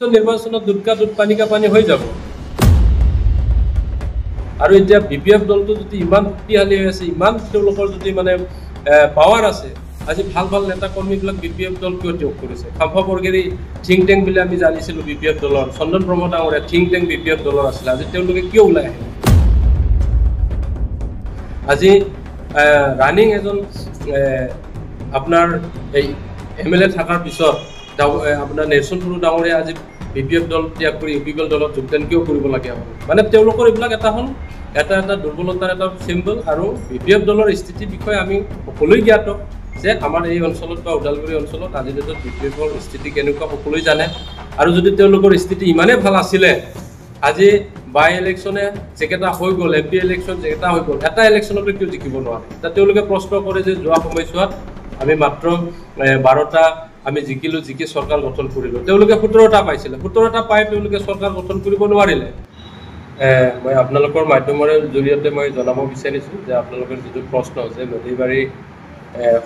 নিৰ্বাচনত দুটকা দুট পানী কা পানী হৈ যাব আৰু এতিয়া বিপিএফ দলটো যদি ইমান শক্তিশালী হৈ আছে ইমান তেওঁলোকৰ যদি মানে পাৱাৰ আছে আজি ভাল ভাল নেতা কৰ্মীবিলাক বিপিএফ দল কিয় ত্যাগ কৰিছে খাম্ফা বৰগেৰী থিংক টেংক বুলি আমি জানিছিলোঁ বিপিএফ দলৰ চন্দন ব্ৰহ্ম ডাঙৰীয়া থিংক টেংক বিপিএফ দলৰ আছিলে আজি তেওঁলোকে কিয় ওলাই আহিলে আজি ৰানিং এজন আপোনাৰ এই এমএলএ থকাৰ পিছত আপোনাৰ নেলছন ব্ৰুনো ডাঙৰীয়া আজি বিপিএফ দল ত্যাগ কৰি ইউপিপিএল দলত যোগদান কিয় কৰিব লাগে মানে তেওঁলোকৰ এইবিলাক এটা হ'ল এটা দুৰ্বলতাৰ এটা চিম্বল আৰু বিপিএফ দলৰ স্থিতিৰ বিষয়ে আমি সকলোৱে জ্ঞাত যে আমাৰ এই অঞ্চলত বা ওদালগুৰি অঞ্চলত আজি ডেটত বিপিএফৰ স্থিতি কেনেকুৱা সকলোৱে জানে আৰু যদি তেওঁলোকৰ স্থিতি ইমানেই ভাল আছিলে আজি বাই ইলেকশ্যনে যেকেইটা হৈ গ'ল এমপি ইলেকশ্যন যেকেইটা হৈ গ'ল এটা ইলেকশ্যনতো কিয় জিকিব নোৱাৰে এতিয়া তেওঁলোকে প্ৰশ্ন কৰে যে যোৱা সময়ছোৱাত আমি মাত্ৰ 12টা আমি জিকি চৰকাৰ গঠন কৰিলোঁ তেওঁলোকে 17টা পাইছিলে 17টা পাই তেওঁলোকে চৰকাৰ গঠন কৰিব নোৱাৰিলে মই আপোনালোকৰ মাধ্যমৰ জৰিয়তে মই জনাব বিচাৰিছোঁ যে আপোনালোকৰ যিটো প্ৰশ্ন যে মধুবাৰী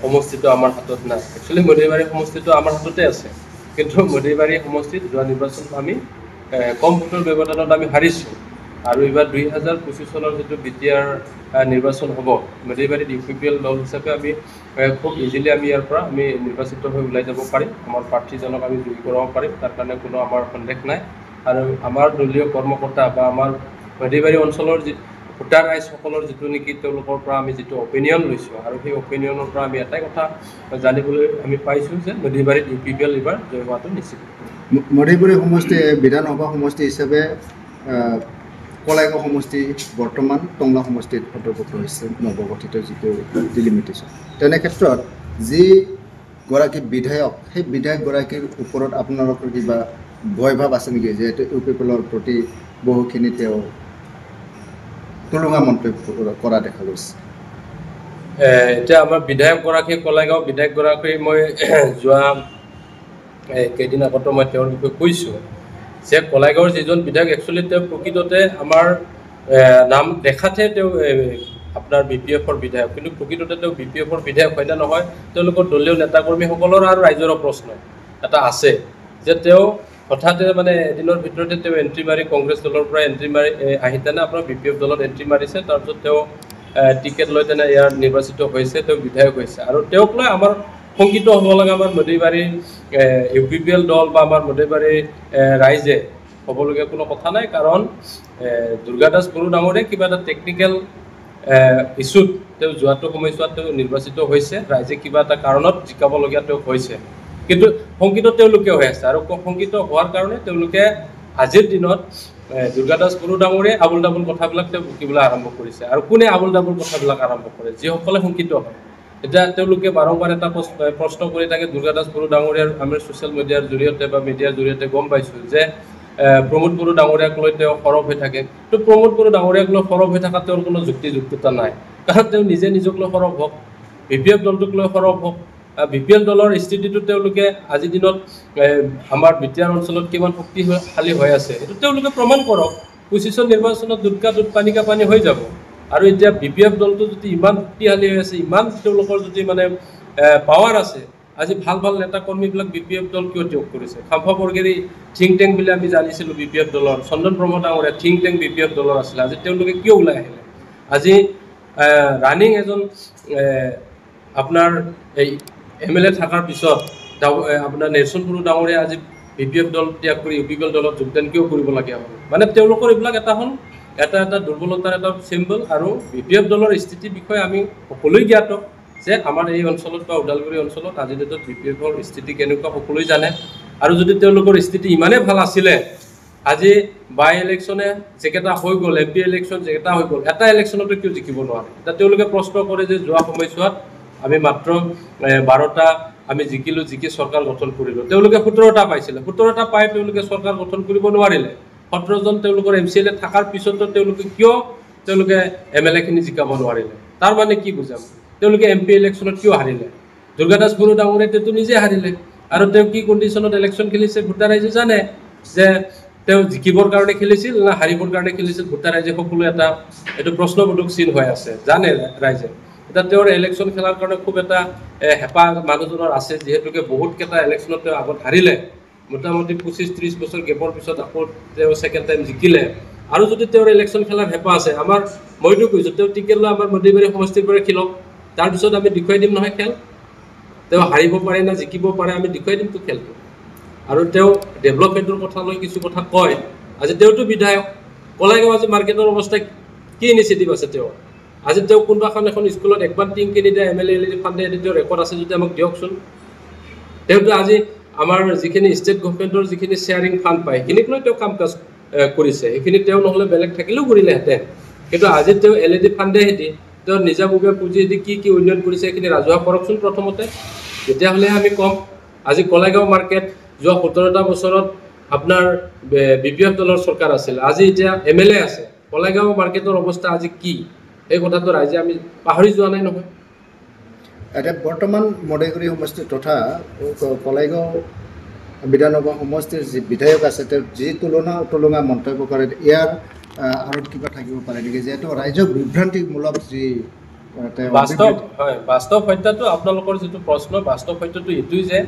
সমষ্টিটো আমাৰ হাতত নাই একচুৱেলি মধুবাৰী সমষ্টিটো আমাৰ হাততে আছে কিন্তু মধুবাৰী সমষ্টিত যোৱা নিৰ্বাচনত আমি কম ভোটৰ ব্যৱধানত আমি হাৰিছোঁ আৰু এইবাৰ 2025 চনৰ যিটো বিটিআৰ নিৰ্বাচন হ'ব মধুবাৰীত ইউপিপিএল দল হিচাপে আমি খুব ইজিলি আমি ইয়াৰ পৰা আমি নিৰ্বাচিত হৈ ওলাই যাব পাৰিম আমাৰ প্ৰাৰ্থীজনক আমি জয়ী কৰাব পাৰিম তাৰ কাৰণে কোনো আমাৰ সন্দেহ নাই আৰু আমাৰ দলীয় কৰ্মকৰ্তা বা আমাৰ মধুবাৰী অঞ্চলৰ যি ভোটাৰ ৰাইজসকলৰ যিটো নেকি তেওঁলোকৰ পৰা আমি যিটো অপিনিয়ন লৈছোঁ আৰু সেই অপিনিয়নৰ পৰা আমি এটাই কথা জানিবলৈ আমি পাইছোঁ যে মধুবাৰীত ইউপিপিএল এইবাৰ জয় হোৱাটো নিশ্চিত মধুবাৰী সমষ্টি বিধানসভা সমষ্টি হিচাপে কলাইগাঁও সমষ্টি বৰ্তমান টংলা সমষ্টিত অন্তৰ্ভুক্ত হৈছে নৱগঠিত যিটো ডিলিমিটেশ্যন তেনে ক্ষেত্ৰত যিগৰাকী বিধায়ক সেই বিধায়কগৰাকীৰ ওপৰত আপোনালোকৰ কিবা ভয় ভাৱ আছে নেকি যিহেতু ইউপিপিএলৰ প্ৰতি বহুখিনি তেওঁ তুলুঙা মন্তব্য কৰা দেখা গৈছে এতিয়া আমাৰ বিধায়কগৰাকী কলাইগাঁও বিধায়কগৰাকী মই যোৱা কেইদিন আগতে মই তেওঁৰ বিষয়ে কৈছোঁ যে কলাইগাঁৱৰ যিজন বিধায়ক একচুৱেলি তেওঁ প্ৰকৃততে আমাৰ নাম দেখাতে তেওঁ আপোনাৰ বিপিএফৰ বিধায়ক কিন্তু প্ৰকৃততে তেওঁ বিপিএফৰ বিধায়ক হয় নে নহয় তেওঁলোকৰ দলীয় নেতাকৰ্মীসকলৰ আৰু ৰাইজৰ প্ৰশ্ন এটা আছে যে তেওঁ হঠাতে মানে এদিনৰ ভিতৰতে তেওঁ এণ্ট্ৰি মাৰি কংগ্ৰেছ দলৰ পৰা এণ্ট্ৰি মাৰি আহি তেনে আপোনাৰ বিপিএফ দলত এণ্ট্ৰি মাৰিছে তাৰপিছত তেওঁ টিকেট লৈ তেনে ইয়াৰ নিৰ্বাচিত হৈছে তেওঁ বিধায়ক হৈছে আৰু তেওঁক লৈ আমাৰ শংকিত হ'ব লাগে আমাৰ মধুবাৰী ইউপিপিএল দল বা আমাৰ মধুবাৰী ৰাইজে হ'বলগীয়া কোনো কথা নাই কাৰণ দুৰ্গাদাস বড়ো ডাঙৰীয়া কিবা এটা টেকনিকেল ইছ্যুত তেওঁ যোৱাটো সময়ছোৱাত তেওঁ নিৰ্বাচিত হৈছে ৰাইজে কিবা এটা কাৰণত জিকাবলগীয়া তেওঁ হৈছে কিন্তু শংকিত তেওঁলোকে হৈ আছে আৰু শংকিত হোৱাৰ কাৰণে তেওঁলোকে আজিৰ দিনত দুৰ্গাদাস বড়ো ডাঙৰীয়াই আবুল ডাবুল কথাবিলাক তেওঁ বুকিবলৈ আৰম্ভ কৰিছে আৰু কোনে আবুল ডাবুল কথাবিলাক আৰম্ভ কৰে যিসকলে শংকিত হয় এতিয়া তেওঁলোকে বাৰম্বাৰ এটা প্ৰশ্ন কৰি থাকে দুৰ্গাদাস বড়ো ডাঙৰীয়াৰ আমি ছ'চিয়েল মিডিয়াৰ জৰিয়তে বা মিডিয়াৰ জৰিয়তে গম পাইছোঁ যে প্ৰমোদ বড়ো ডাঙৰীয়াক লৈ তেওঁ সৰব হৈ থাকে তো প্ৰমোদ বড়ো ডাঙৰীয়াক লৈ সৰব হৈ থকা তেওঁৰ কোনো যুক্তিযুক্ততা নাই কাৰণ তেওঁ নিজে নিজক লৈ সৰব হওক বিপিএফ দলটোক লৈ সৰব হওক বিপিএল দলৰ স্থিতিটো তেওঁলোকে আজিৰ দিনত আমাৰ বিটিআৰ অঞ্চলত কিমান শক্তিশালী হৈ আছে এইটো তেওঁলোকে প্ৰমাণ কৰক 25 নিৰ্বাচনত দুটকা দুট পানী কা পানী হৈ যাব আৰু এতিয়া বিপিএফ দলটো যদি ইমান শক্তিশালী হৈ আছে ইমান তেওঁলোকৰ যদি মানে পাৱাৰ আছে আজি ভাল ভাল নেতা কৰ্মীবিলাক বিপিএফ দল কিয় ত্যাগ কৰিছে খাম্ফা বৰগেৰী থিংক টেংক বুলি আমি জানিছিলোঁ বিপিএফ দলৰ চন্দন ব্ৰহ্ম ডাঙৰীয়া থিংক টেংক বিপিএফ দলৰ আছিলে আজি তেওঁলোকে কিয় ওলাই আহিলে আজি ৰানিং এজন আপোনাৰ এই এমএলএ থকাৰ পিছত আপোনাৰ নেলছন ব্ৰুনো ডাঙৰীয়া আজি বিপিএফ দল ত্যাগ কৰি ইউপিপিএল দলত যোগদান কিয় কৰিব লাগে মানে তেওঁলোকৰ এইবিলাক এটা হ'ল এটা দুৰ্বলতাৰ এটা চিম্বল আৰু বিপিএফ দলৰ স্থিতিৰ বিষয়ে আমি সকলোৱে জ্ঞাত যে আমাৰ এই অঞ্চলত বা ওদালগুৰি অঞ্চলত আজি ডেটত বিপিএফৰ স্থিতি কেনেকুৱা সকলোৱে জানে আৰু যদি তেওঁলোকৰ স্থিতি ইমানেই ভাল আছিলে আজি বাই ইলেকশ্যনে যেকেইটা হৈ গ'ল এমপি ইলেকশ্যন যেকেইটা হৈ গ'ল এটা ইলেকশ্যনতো কিয় জিকিব নোৱাৰে এতিয়া তেওঁলোকে প্ৰশ্ন কৰে যে যোৱা সময়ছোৱাত আমি মাত্ৰ 12টা আমি জিকি চৰকাৰ গঠন কৰিলোঁ তেওঁলোকে 17টা পাইছিলে 17টা পাই তেওঁলোকে চৰকাৰ গঠন কৰিব নোৱাৰিলে 17জন তেওঁলোকৰ এমচিএলএ থকাৰ পিছতো তেওঁলোকে এমএলএখিনি জিকাব নোৱাৰিলে তাৰ মানে কি বুজাম তেওঁলোকে এমপি ইলেকশ্যনত কিয় হাৰিলে দুৰ্গাদাস বড়ো ডাঙৰীয়াটো নিজে হাৰিলে আৰু তেওঁ কি কণ্ডিশ্যনত ইলেকশ্যন খেলিছে ভোটাৰ ৰাইজে জানে যে তেওঁ জিকিবৰ কাৰণে খেলিছিল না হাৰিবৰ কাৰণে খেলিছিল ভোটাৰ ৰাইজে সকলো এটা এইটো প্ৰশ্নবোধক চিন হৈ আছে জানে ৰাইজে এটা তেওঁৰ ইলেকশ্যন খেলাৰ কাৰণে খুব এটা হেঁপাহ মানুহজনৰ আছে যিহেতুকে বহুতকেইটা ইলেকশ্যনত তেওঁ আগত হাৰিলে মোটামুটি 25-30 বছৰ গেপৰ পিছত আকৌ তেওঁ সেকেন্ড টাইম জিকিলে আৰু যদি তেওঁৰ ইলেকশ্যন খেলাৰ হেঁপাহ আছে আমাৰ মইতো কৈছো তেওঁ টিকেট লৈ আমাৰ মধ্যবাৰী সমষ্টিৰ পৰা খেলক তাৰ পিছত আমি দেখুৱাই দিম নহয় খেল তেওঁ হাৰিব পাৰে না জিকিব পাৰে আমি দেখুৱাই দিম তো খেলটো আৰু তেওঁ ডেভেলপমেণ্টৰ কথা লৈ কিছু কথা কয় আজি তেওঁটো বিধায়ক কলাইগাঁও আজি মাৰ্কেটৰ অৱস্থা কি ইনিচিয়েটিভ আছে তেওঁ আজি তেওঁ কোনোবাখন এখন স্কুলত একবাৰ টিং কিনি দিয়া এমএলএ এলইডি ফাণ্ডে তেওঁ ৰেকৰ্ড আছে যদি আমাক দিয়কচোন তেওঁটো আজি আমাৰ যিখিনি ষ্টেট গভৰ্ণমেণ্টৰ যিখিনি শ্বেয়াৰিং ফাণ্ড পায় সেইখিনিক লৈ তেওঁ কাম কাজ কৰিছে সেইখিনি তেওঁ নহ'লে বেলেগ থাকিলেও কৰিলেহেঁতেন কিন্তু আজি তেওঁ এলইডি ফাণ্ডে হেতি তেওঁ নিজাববীয়া পুঁজি দি কি উন্নয়ন কৰিছে সেইখিনি ৰাজহুৱা কৰকচোন প্ৰথমতে তেতিয়াহ'লে আমি কম আজি কলাইগাঁও মাৰ্কেট যোৱা 17টা বছৰত আপোনাৰ বিপিএফ দলৰ চৰকাৰ আছিল আজি এতিয়া এমএলএ আছে কলাইগাঁও মাৰ্কেটৰ অৱস্থা আজি কি এই কথাটো ৰাইজে আমি পাহৰি যোৱা নাই নহয় এতিয়া বৰ্তমান মডেগুৰি সমষ্টি তথা কলাইগাঁও বিধানসভা সমষ্টিৰ যি বিধায়ক আছে তেওঁ যি তুলনা মন্তব্য কৰে ইয়াৰ আঁৰত কিবা থাকিব পাৰে নেকি যিহেতু ৰাইজক বিভ্ৰান্তিমূলক যি বাস্তৱ সত্যটো আপোনালোকৰ যিটো প্ৰশ্ন বাস্তৱ সত্যটো এইটোৱেই যে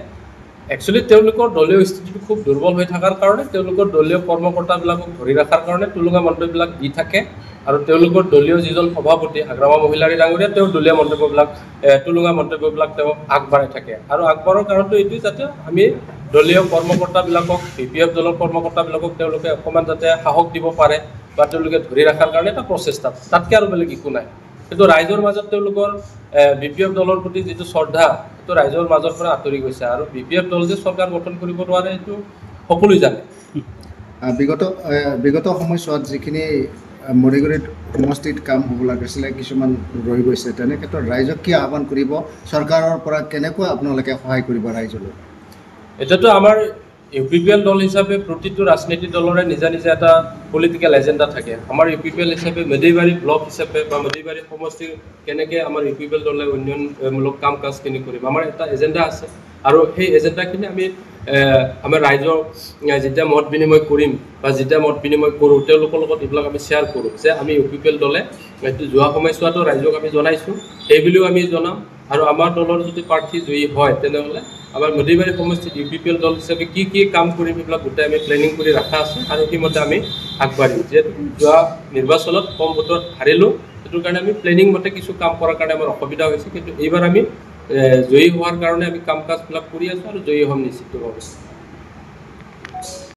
একচুৱেলি তেওঁলোকৰ দলীয় স্থিতিটো খুব দুৰ্বল হৈ থকাৰ কাৰণে তেওঁলোকৰ দলীয় কৰ্মকৰ্তাবিলাকক ধৰি ৰখাৰ কাৰণে তুলুঙা মন্তব্যবিলাক দি থাকে আৰু তেওঁলোকৰ দলীয় যিজন সভাপতি আগ্ৰামা মহিলাৰী ডাঙৰীয়া তেওঁ দলীয় মন্তব্যবিলাক তুলুঙা মন্তব্যবিলাক তেওঁ আগবঢ়াই থাকে আৰু আগবঢ়াৰ কাৰণটো এইটোৱেই যাতে আমি দলীয় কৰ্মকৰ্তাবিলাকক বিপিএফ দলৰ কৰ্মকৰ্তাবিলাকক তেওঁলোকে অকণমান যাতে সাহস দিব পাৰে বা তেওঁলোকে ধৰি ৰখাৰ কাৰণে এটা প্ৰচেষ্টা তাতকৈ আৰু বেলেগ একো নাই কিন্তু ৰাইজৰ মাজত তেওঁলোকৰ বিপিএফ দলৰ প্ৰতি যিটো শ্ৰদ্ধা সেইটো ৰাইজৰ মাজৰ পৰা আঁতৰি গৈছে আৰু বিপিএফ দল যে চৰকাৰ গঠন কৰিব নোৱাৰে এইটো সকলোৱে জানে বিগত সময়ছোৱাত যিখিনি মৰিগুৰিত সমষ্টিত কাম হ'ব লাগিছিলে কিছুমান ৰৈ গৈছে তেনে ক্ষেত্ৰত ৰাইজক কি আহ্বান কৰিব চৰকাৰৰ পৰা কেনেকৈ আপোনালোকে সহায় কৰিব ৰাইজলৈ এতিয়াতো আমাৰ ইউপিপিএল দল হিচাপে প্ৰতিটো ৰাজনীতি দলৰে নিজা নিজা এটা পলিটিকেল এজেণ্ডা থাকে আমাৰ ইউপিপিএল হিচাপে মেডিবাৰী ব্লক হিচাপে বা মেডিবাৰী সমষ্টিৰ কেনেকৈ আমাৰ ইউপিপিএল দলে উন্নয়নমূলক কাম কাজখিনি কৰিব আমাৰ এটা এজেণ্ডা আছে আৰু সেই এজেণ্ডাখিনি আমি আমাৰ ৰাইজক যেতিয়া মত বিনিময় কৰিম বা যেতিয়া মত বিনিময় কৰোঁ তেওঁলোকৰ লগত এইবিলাক আমি শ্বেয়াৰ কৰোঁ যে আমি ইউপিপিএল দলে যোৱা সময়ছোৱাতো ৰাইজক আমি জনাইছোঁ সেইবুলিও আমি জনাম আৰু আমাৰ দলৰ যদি প্ৰাৰ্থী জয়ী হয় তেনেহ'লে আমাৰ মডিবাৰী সমষ্টিত ইউপিপিএল দল হিচাপে কি কাম কৰিম সেইবিলাক গোটেই আমি প্লেনিং কৰি ৰখা আছে আৰু সেইমতে আমি আগবাঢ়িম যিহেতু যোৱা নিৰ্বাচনত কম ভোটত হাৰিলোঁ সেইটো কাৰণে আমি প্লেনিং মতে কিছু কাম কৰাৰ কাৰণে আমাৰ অসুবিধা হৈছে কিন্তু এইবাৰ আমি জয়ী হোৱাৰ কাৰণে আমি কাম কাজবিলাক কৰি আছোঁ আৰু জয়ী হ'ম নিশ্চিতভাৱে